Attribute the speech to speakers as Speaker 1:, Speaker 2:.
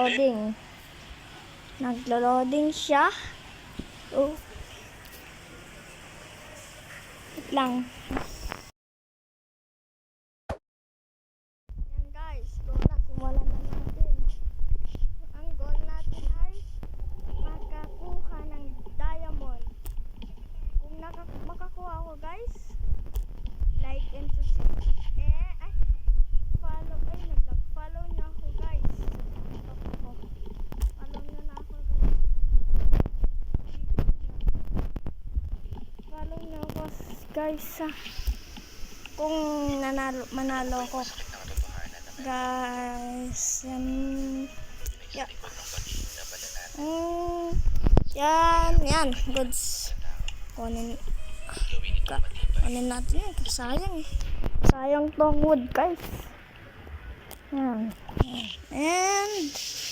Speaker 1: Loading. Naglo-loading siya. Oh. Wait lang. Yan guys, go na. Simulan na natin. Ang goal natin ay makakuha ng diamond. Kung makakuha ako guys, like and subscribe. Follow niyo ako guys. Follow niyo na ako guys. Follow niyo ako guys kung manalo ko guys. Yan goods. Kunin natin yan. Sayang tong wood guys. Yan. And